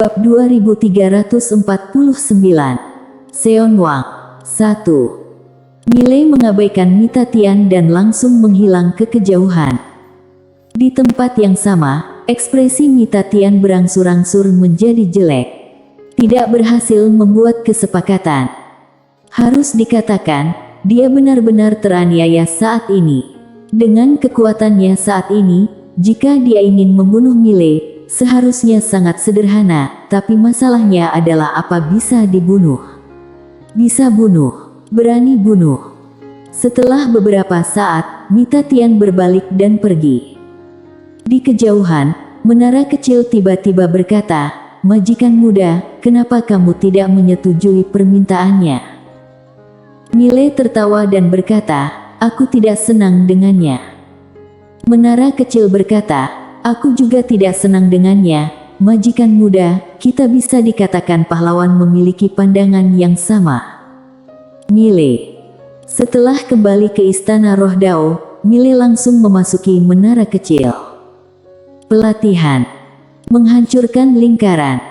Bab 2349. Seonwang 1. Miley mengabaikan Mita Tian dan langsung menghilang ke kejauhan. Di tempat yang sama, ekspresi Mita Tian berangsur-angsur menjadi jelek. Tidak berhasil membuat kesepakatan. Harus dikatakan, dia benar-benar teraniaya saat ini. Dengan kekuatannya saat ini, jika dia ingin membunuh Miley, seharusnya sangat sederhana, tapi masalahnya adalah apa bisa dibunuh. Bisa bunuh, berani bunuh. Setelah beberapa saat, Mita Tian berbalik dan pergi. Di kejauhan, menara kecil tiba-tiba berkata, "Majikan muda, kenapa kamu tidak menyetujui permintaannya?" Miley tertawa dan berkata, "Aku tidak senang dengannya." Menara kecil berkata, "Aku juga tidak senang dengannya, majikan muda, kita bisa dikatakan pahlawan memiliki pandangan yang sama." Miley. Setelah kembali ke istana Roh Dao, Miley langsung memasuki menara kecil. Pelatihan. Menghancurkan lingkaran.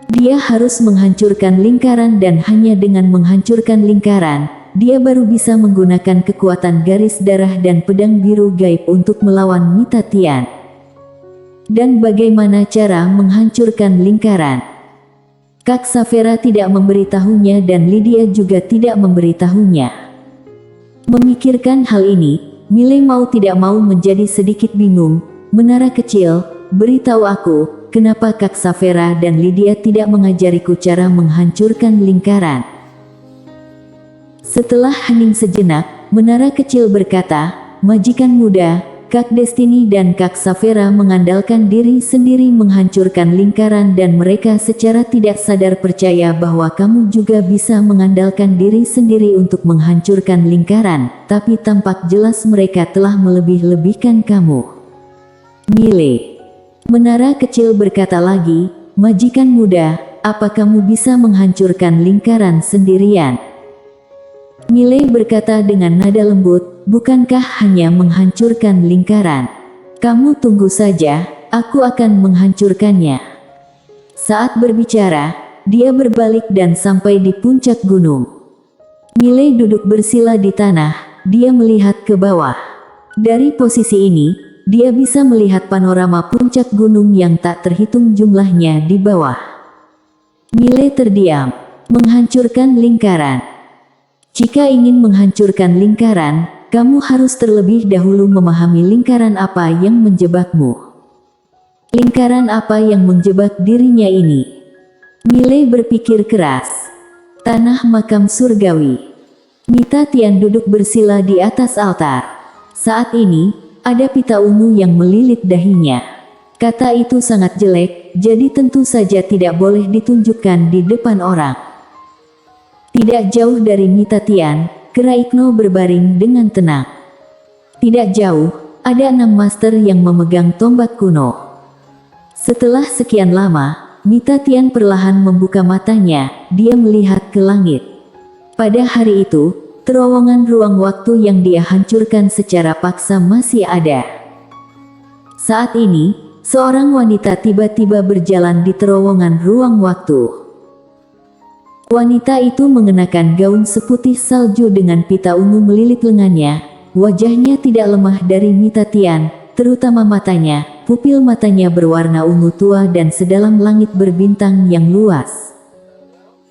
Dia harus menghancurkan lingkaran dan hanya dengan menghancurkan lingkaran, dia baru bisa menggunakan kekuatan garis darah dan pedang biru gaib untuk melawan Mita Tian. Dan bagaimana cara menghancurkan lingkaran? Kak Savera tidak memberitahunya dan Lydia juga tidak memberitahunya. Memikirkan hal ini, Miley mau tidak mau menjadi sedikit bingung. "Menara kecil, beritahu aku, kenapa Kak Savera dan Lydia tidak mengajariku cara menghancurkan lingkaran?" Setelah hening sejenak, menara kecil berkata, "Majikan muda, Kak Destiny dan Kak Savera mengandalkan diri sendiri menghancurkan lingkaran dan mereka secara tidak sadar percaya bahwa kamu juga bisa mengandalkan diri sendiri untuk menghancurkan lingkaran, tapi tampak jelas mereka telah melebih-lebihkan kamu." Miley. Menara kecil berkata lagi, "Majikan muda, apa kamu bisa menghancurkan lingkaran sendirian?" Miley berkata dengan nada lembut, "Bukankah hanya menghancurkan lingkaran? Kamu tunggu saja, aku akan menghancurkannya." Saat berbicara, dia berbalik dan sampai di puncak gunung. Miley duduk bersila di tanah, dia melihat ke bawah. Dari posisi ini, dia bisa melihat panorama puncak gunung yang tak terhitung jumlahnya di bawah. Miley terdiam. Menghancurkan lingkaran. Jika ingin menghancurkan lingkaran, kamu harus terlebih dahulu memahami lingkaran apa yang menjebakmu. Lingkaran apa yang menjebak dirinya ini? Miley berpikir keras. Tanah makam surgawi. Mita Tian duduk bersila di atas altar. Saat ini, ada pita ungu yang melilit dahinya. Kata itu sangat jelek, jadi tentu saja tidak boleh ditunjukkan di depan orang. Tidak jauh dari Mita Tian, Keraikno berbaring dengan tenang. Tidak jauh, ada 6 master yang memegang tombak kuno. Setelah sekian lama, Mita Tian perlahan membuka matanya, dia melihat ke langit. Pada hari itu, terowongan ruang waktu yang dia hancurkan secara paksa masih ada. Saat ini, seorang wanita tiba-tiba berjalan di terowongan ruang waktu. Wanita itu mengenakan gaun seputih salju dengan pita ungu melilit lengannya. Wajahnya tidak lemah dari Mita Tian, terutama matanya. Pupil matanya berwarna ungu tua dan sedalam langit berbintang yang luas.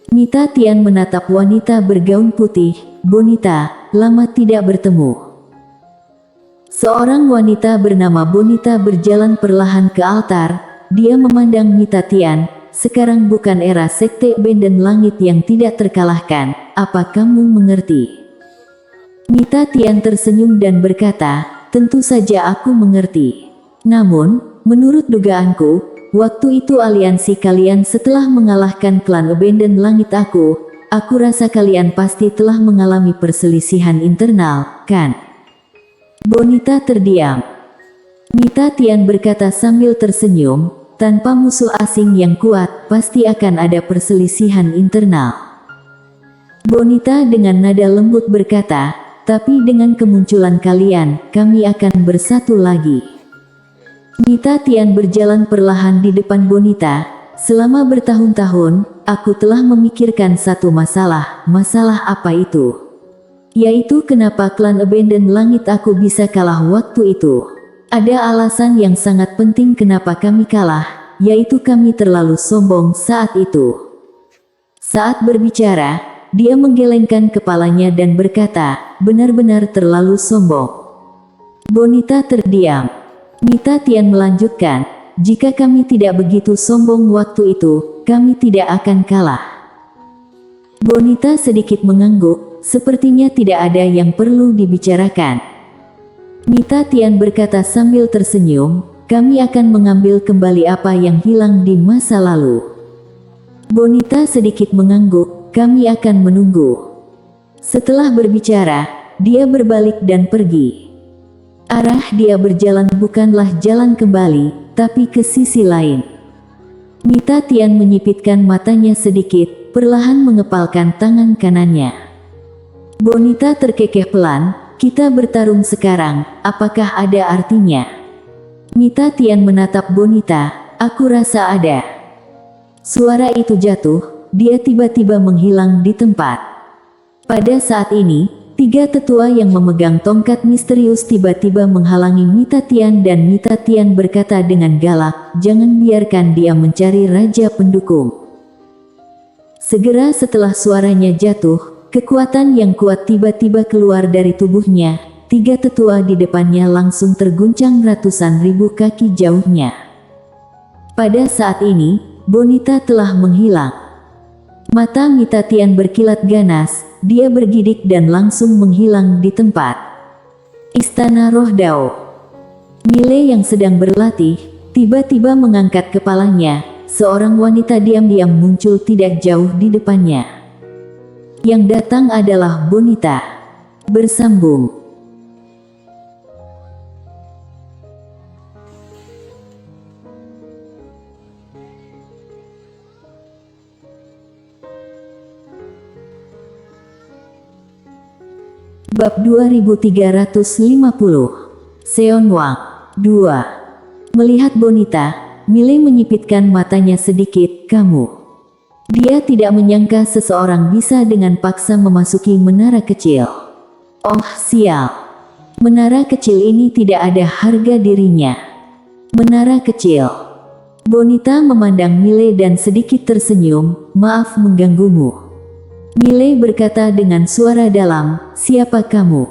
Mita Tian menatap wanita bergaun putih. "Bonita, lama tidak bertemu." Seorang wanita bernama Bonita berjalan perlahan ke altar. Dia memandang Mita Tian. "Sekarang bukan era sekte benden langit yang tidak terkalahkan, apa kamu mengerti?" Mita Tian tersenyum dan berkata, "Tentu saja aku mengerti. Namun, menurut dugaanku, waktu itu aliansi kalian setelah mengalahkan klan benden langit aku rasa kalian pasti telah mengalami perselisihan internal, kan?" Bonita terdiam. Mita Tian berkata sambil tersenyum, "Tanpa musuh asing yang kuat, pasti akan ada perselisihan internal." Bonita dengan nada lembut berkata, "Tapi dengan kemunculan kalian, kami akan bersatu lagi." Mita Tian berjalan perlahan di depan Bonita. selama bertahun-tahun, aku telah memikirkan satu masalah. Masalah apa itu? Yaitu kenapa klan Abandon Langit aku bisa kalah waktu itu. Ada alasan yang sangat penting kenapa kami kalah, yaitu kami terlalu sombong saat itu. Saat berbicara, dia menggelengkan kepalanya dan berkata, benar-benar terlalu sombong. Bonita terdiam. Mita Tian melanjutkan, jika kami tidak begitu sombong waktu itu, kami tidak akan kalah. Bonita sedikit mengangguk, sepertinya tidak ada yang perlu dibicarakan. Mita Tian berkata sambil tersenyum, kami akan mengambil kembali apa yang hilang di masa lalu. Bonita sedikit mengangguk, kami akan menunggu. Setelah berbicara, dia berbalik dan pergi. Arah dia berjalan bukanlah jalan kembali, tapi ke sisi lain. Mita Tian menyipitkan matanya sedikit, perlahan mengepalkan tangan kanannya. Bonita terkekeh pelan, kita bertarung sekarang, apakah ada artinya? Mita Tian menatap Bonita, aku rasa ada. Suara itu jatuh, dia tiba-tiba menghilang di tempat. Pada saat ini, 3 tetua yang memegang tongkat misterius tiba-tiba menghalangi Mita Tian dan Mita Tian berkata dengan galak, jangan biarkan dia mencari raja pendukung. Segera setelah suaranya jatuh, kekuatan yang kuat tiba-tiba keluar dari tubuhnya. 3 tetua di depannya langsung terguncang ratusan ribu kaki jauhnya. Pada saat ini, Bonita telah menghilang. Mata Mita Tian berkilat ganas, dia bergidik dan langsung menghilang di tempat. Istana Roh Dao. Mile yang sedang berlatih, tiba-tiba mengangkat kepalanya, seorang wanita diam-diam muncul tidak jauh di depannya. Yang datang adalah Bonita. Bersambung. Bab 2350. Seon Wang 2. Melihat Bonita, Mile menyipitkan matanya sedikit, kamu. Dia tidak menyangka seseorang bisa dengan paksa memasuki menara kecil. Oh sial. Menara kecil ini tidak ada harga dirinya. Menara kecil. Bonita memandang Mile dan sedikit tersenyum, maaf mengganggumu. Mile berkata dengan suara dalam, siapa kamu?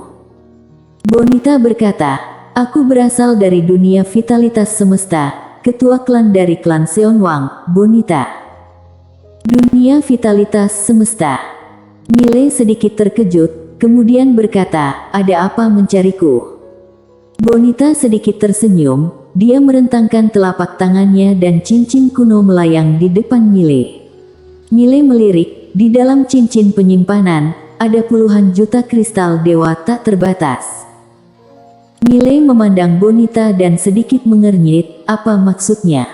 Bonita berkata, aku berasal dari dunia vitalitas semesta, ketua klan dari klan Seon Wang, Bonita. Dunia vitalitas semesta. Mile sedikit terkejut, kemudian berkata, ada apa mencariku? Bonita sedikit tersenyum, dia merentangkan telapak tangannya dan cincin kuno melayang di depan Mile. Mile melirik. Di dalam cincin penyimpanan, ada puluhan juta kristal dewa tak terbatas. Mile memandang Bonita dan sedikit mengernyit, apa maksudnya?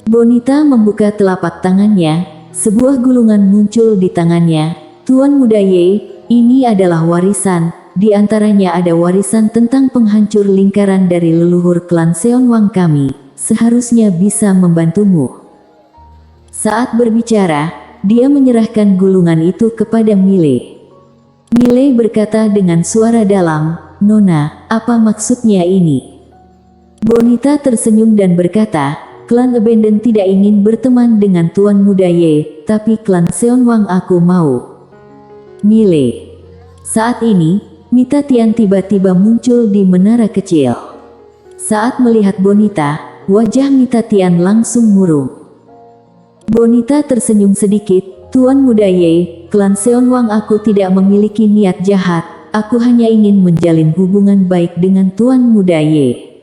Bonita membuka telapak tangannya, sebuah gulungan muncul di tangannya. Tuan Muda Ye, ini adalah warisan, di antaranya ada warisan tentang penghancur lingkaran dari leluhur klan Seon Wang kami, seharusnya bisa membantumu. Saat berbicara, dia menyerahkan gulungan itu kepada Mile. Mile berkata dengan suara dalam, Nona, apa maksudnya ini? Bonita tersenyum dan berkata, klan Abandon tidak ingin berteman dengan Tuan Muda Ye, tapi klan Seon Wang aku mau. Mile. Saat ini, Mita Tian tiba-tiba muncul di menara kecil. Saat melihat Bonita, wajah Mita Tian langsung murung. Bonita tersenyum sedikit, Tuan Muda Ye, klan Seon Wang aku tidak memiliki niat jahat, aku hanya ingin menjalin hubungan baik dengan Tuan Muda Ye.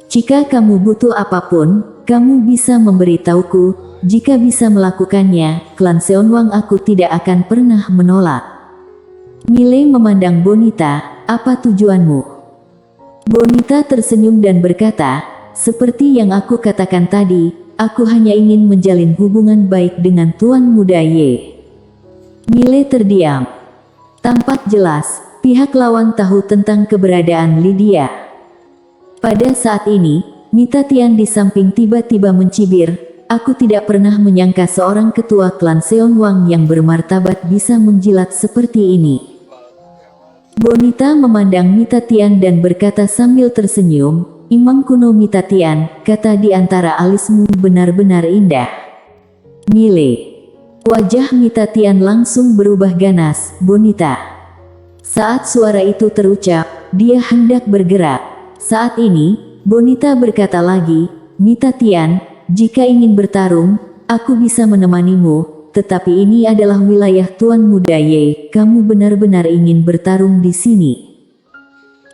Jika kamu butuh apapun, kamu bisa memberitahuku, jika bisa melakukannya, klan Seon Wang aku tidak akan pernah menolak. Mile memandang Bonita, apa tujuanmu? Bonita tersenyum dan berkata, seperti yang aku katakan tadi, aku hanya ingin menjalin hubungan baik dengan Tuan Muda Ye. Mile terdiam. Tampak jelas, pihak lawan tahu tentang keberadaan Lydia. Pada saat ini, Mita Tian di samping tiba-tiba mencibir, Aku tidak pernah menyangka seorang ketua klan Seonwang yang bermartabat bisa menjilat seperti ini. Bonita memandang Mitatian dan berkata sambil tersenyum, "Imam kuno Mitatian, kata di antara alismu benar-benar indah." Mile. Wajah Mitatian langsung berubah ganas. "Bonita." Saat suara itu terucap, dia hendak bergerak. Saat ini, Bonita berkata lagi, "Mitatian, jika ingin bertarung, aku bisa menemanimu, tetapi ini adalah wilayah Tuan Muda Ye, kamu benar-benar ingin bertarung di sini."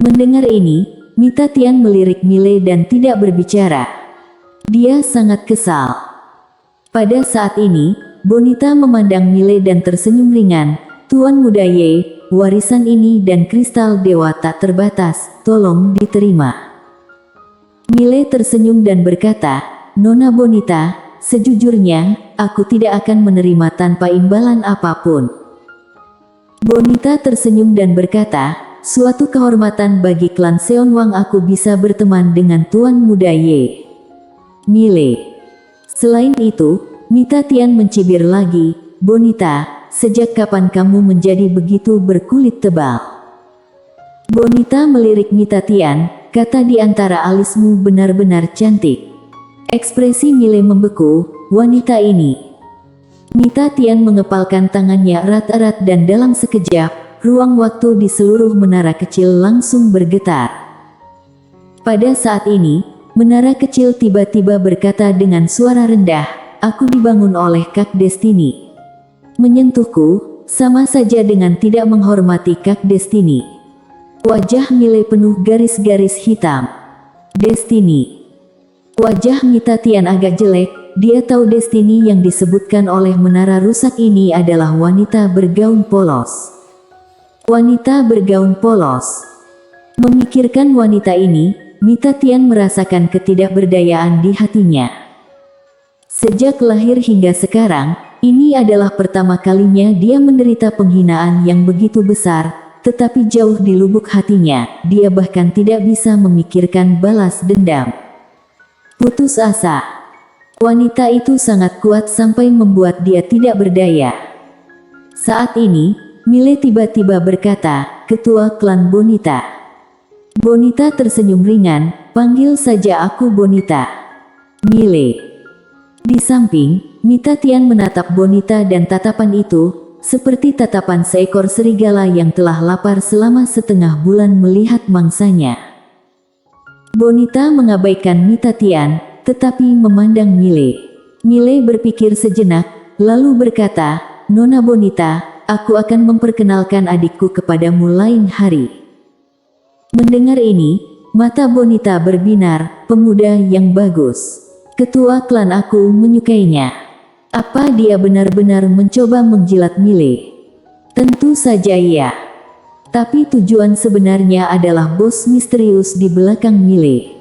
Mendengar ini, Mitatian melirik Mile dan tidak berbicara. Dia sangat kesal. Pada saat ini, Bonita memandang Mile dan tersenyum ringan. "Tuan Muda Ye, warisan ini dan kristal dewa tak terbatas, tolong diterima." Mile tersenyum dan berkata, "Nona Bonita, sejujurnya, aku tidak akan menerima tanpa imbalan apapun." Bonita tersenyum dan berkata, "Suatu kehormatan bagi klan Seonwang aku bisa berteman dengan Tuan Muda Ye." Mile. Selain itu, Mitatian mencibir lagi, "Bonita, sejak kapan kamu menjadi begitu berkulit tebal?" Bonita melirik Mitatian, kata di antara alismu benar-benar cantik. Ekspresi Mile membeku, wanita ini. Mitatian mengepalkan tangannya erat-erat dan dalam sekejap, ruang waktu di seluruh menara kecil langsung bergetar. Pada saat ini, menara kecil tiba-tiba berkata dengan suara rendah, "Aku dibangun oleh Kak Destiny." Menyentuhku, sama saja dengan tidak menghormati Kak Destiny. Wajah Mile penuh garis-garis hitam. Destiny. Wajah Mitatian agak jelek, dia tahu Destiny yang disebutkan oleh menara rusak ini adalah wanita bergaun polos. Wanita bergaun polos. Memikirkan wanita ini, Mitatian merasakan ketidakberdayaan di hatinya. Sejak lahir hingga sekarang, ini adalah pertama kalinya dia menderita penghinaan yang begitu besar, tetapi jauh di lubuk hatinya, dia bahkan tidak bisa memikirkan balas dendam. Putus asa. Wanita itu sangat kuat sampai membuat dia tidak berdaya. Saat ini, Mile tiba-tiba berkata, "Ketua klan Bonita." Bonita tersenyum ringan, "Panggil saja aku Bonita." Mile. Di samping, Mitatian menatap Bonita dan tatapan itu, seperti tatapan seekor serigala yang telah lapar selama setengah bulan melihat mangsanya. Bonita mengabaikan Mitatian, tetapi memandang Mile. Mile berpikir sejenak, lalu berkata, "Nona Bonita, aku akan memperkenalkan adikku kepadamu lain hari." Mendengar ini, mata Bonita berbinar, "Pemuda yang bagus. Ketua klan aku menyukainya." Apa dia benar-benar mencoba menjilat Mile? Tentu saja iya. Tapi tujuan sebenarnya adalah bos misterius di belakang Mile.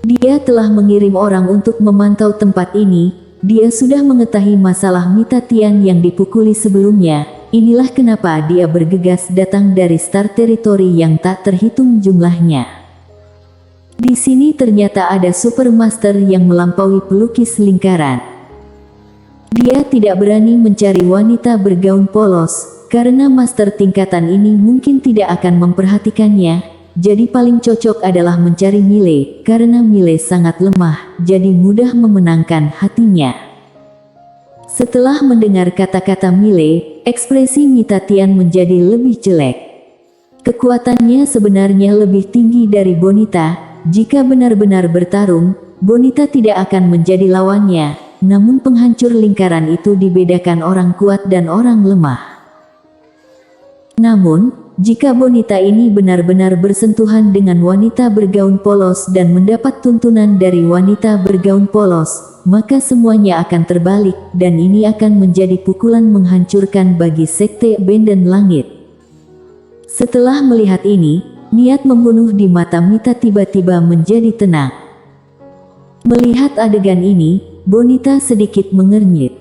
Dia telah mengirim orang untuk memantau tempat ini. Dia sudah mengetahui masalah Mitatian yang dipukuli sebelumnya. Inilah kenapa dia bergegas datang dari Star Territory yang tak terhitung jumlahnya. Di sini ternyata ada Supermaster yang melampaui pelukis lingkaran. Dia tidak berani mencari wanita bergaun polos, karena master tingkatan ini mungkin tidak akan memperhatikannya. Jadi paling cocok adalah mencari Mile, karena Mile sangat lemah, jadi mudah memenangkan hatinya. Setelah mendengar kata-kata Mile, ekspresi Mitatian menjadi lebih jelek. Kekuatannya sebenarnya lebih tinggi dari Bonita. Jika benar-benar bertarung, Bonita tidak akan menjadi lawannya. Namun penghancur lingkaran itu dibedakan orang kuat dan orang lemah. Namun, jika Bonita ini benar-benar bersentuhan dengan wanita bergaun polos dan mendapat tuntunan dari wanita bergaun polos, maka semuanya akan terbalik, dan ini akan menjadi pukulan menghancurkan bagi Sekte Benden Langit. Setelah melihat ini, niat membunuh di mata Mita tiba-tiba menjadi tenang. Melihat adegan ini, Bonita sedikit mengernyit.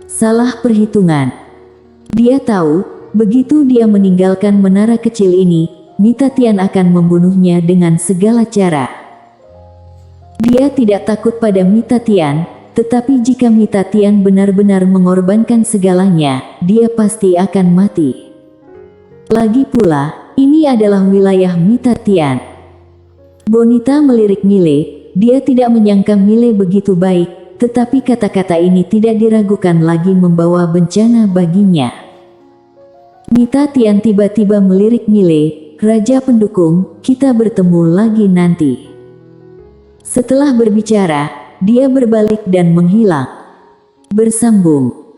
Salah perhitungan. Dia tahu, begitu dia meninggalkan menara kecil ini, Mitatian akan membunuhnya dengan segala cara. Dia tidak takut pada Mitatian, Tetapi jika Mita Tian benar-benar mengorbankan segalanya, dia pasti akan mati. Lagi pula, ini adalah wilayah Mita Tian. Bonita melirik Mile, dia tidak menyangka Mile begitu baik, tetapi kata-kata ini tidak diragukan lagi membawa bencana baginya. Mita Tian tiba-tiba melirik Mile, "Raja pendukung, kita bertemu lagi nanti." Setelah berbicara, dia berbalik dan menghilang. Bersambung.